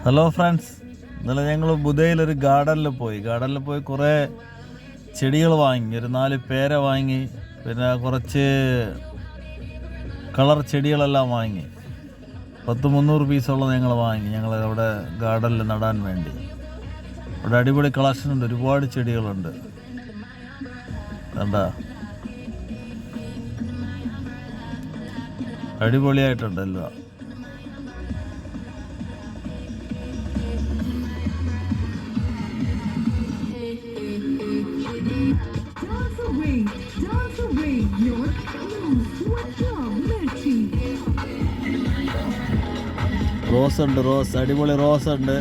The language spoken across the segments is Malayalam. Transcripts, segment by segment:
ഹലോ ഫ്രണ്ട്സ്, ഇന്നലെ ഞങ്ങൾ ബുധയിലൊരു ഗാർഡനിൽ പോയി കുറേ ചെടികൾ വാങ്ങി. ഒരു 4 പേര വാങ്ങി, പിന്നെ കുറച്ച് കളർ ചെടികളെല്ലാം വാങ്ങി. 300 പീസോളം ഞങ്ങൾ വാങ്ങി. ഞങ്ങൾ അവിടെ ഗാർഡനിൽ നടാൻ വേണ്ടി. അവിടെ അടിപൊളി കളക്ഷൻ ഉണ്ട്, ഒരുപാട് ചെടികളുണ്ട്. കണ്ടാ, അടിപൊളിയായിട്ടുണ്ടല്ലോ. റോസ് ഉണ്ട്, അടിപൊളി റോസ് ഉണ്ട്.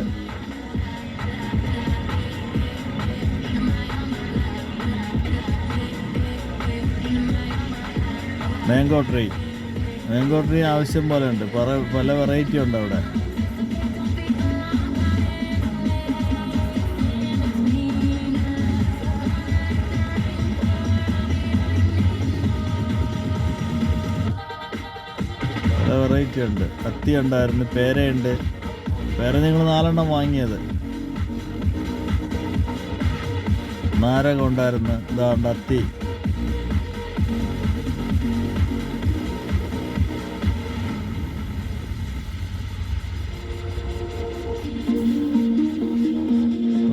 മാംഗോ ട്രീ ആവശ്യം പോലെ ഉണ്ട്. പല വെറൈറ്റി ഉണ്ട് അവിടെ. പല വെറൈറ്റി ഉണ്ട്. അത്തി ഉണ്ടായിരുന്നു, പേരയുണ്ട്. പേര ഞങ്ങൾ 4 എണ്ണം വാങ്ങിയത്. നാരകം ഉണ്ടായിരുന്നു, ഇതാണ്ട് അത്തി.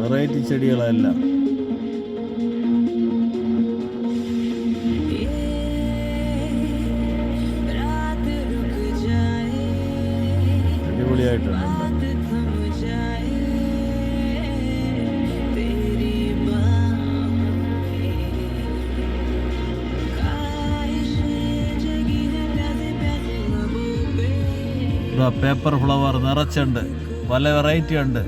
വെറൈറ്റി ചെടികളെല്ലാം. അടിപൊളിയായിട്ടുണ്ട്. പേപ്പർ ഫ്ലവർ നിറച്ചുണ്ട്, പല വെറൈറ്റി ഉണ്ട്.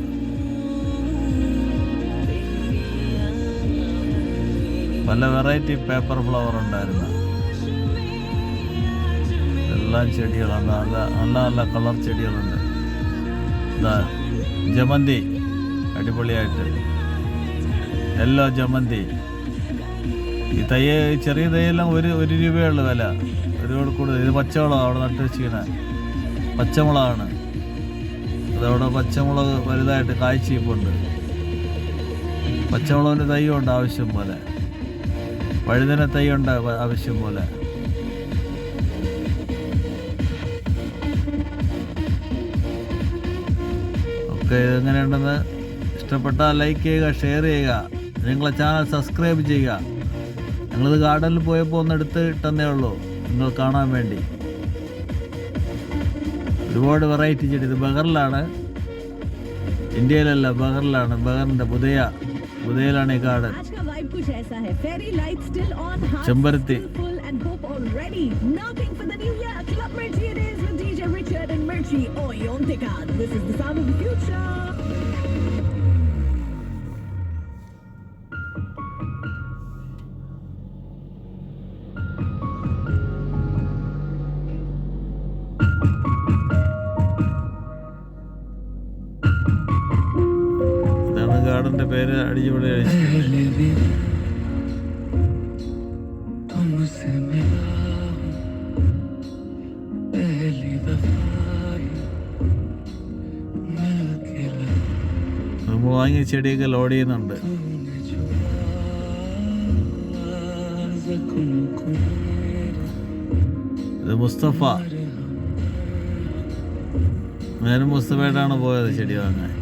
പല വെറൈറ്റി പേപ്പർ ഫ്ലവർ ഉണ്ടായിരുന്നു. എല്ലാം ചെടികളാണ്, നല്ല കളർ ചെടികളുണ്ട്. ഇതാ ജമന്തി, അടിപൊളിയായിട്ട് യെല്ലോ ജമന്തി. ഈ ചെറിയ തൈയെല്ലാം 1 രൂപയുള്ള വില, ഒരുപാട് കൂടുതൽ. ഇത് പച്ചമുളക് അവിടെ നട്ട് വെച്ചിരിക്കണ പച്ചമുളകാണ്. അതവിടെ പച്ചമുളക് വലുതായിട്ട് കായ്ച്ചിപ്പുണ്ട്. പച്ചമുളകിൻ്റെ തൈയുണ്ട് ആവശ്യം പോലെ, വഴുതന തൈയുണ്ട് ആവശ്യം പോലെ. ഒക്കെ എങ്ങനെയുണ്ടെന്ന് ഇഷ്ടപ്പെട്ടാൽ ലൈക്ക് ചെയ്യുക, ഷെയർ ചെയ്യുക. നിങ്ങളെ ചാനൽ സബ്സ്ക്രൈബ് ചെയ്യുക. ഞങ്ങളിത് ഗാർഡനിൽ പോയപ്പോൾ ഒന്ന് എടുത്തിട്ടെന്നേ ഉള്ളൂ നിങ്ങൾ കാണാൻ വേണ്ടി. ഒരുപാട് വെറൈറ്റി ചെടി. ഇത് ബഹറിലാണ്, ഇന്ത്യയിലല്ല, ബഹറിലാണ്. ബഹറിൻ്റെ ബുധയിലാണ് ഈ ഗാർഡൻ. ചെമ്പരത്തി. ഗാർഡന്റെ പേര് അടിപൊളി. നമ്മൾ വാങ്ങിയ ചെടിയൊക്കെ ലോഡ് ചെയ്യുന്നുണ്ട്. ഇത് മുസ്തഫ. ഞാനും മുസ്തഫയായിട്ടാണ് പോയത് ചെടി വാങ്ങാൻ.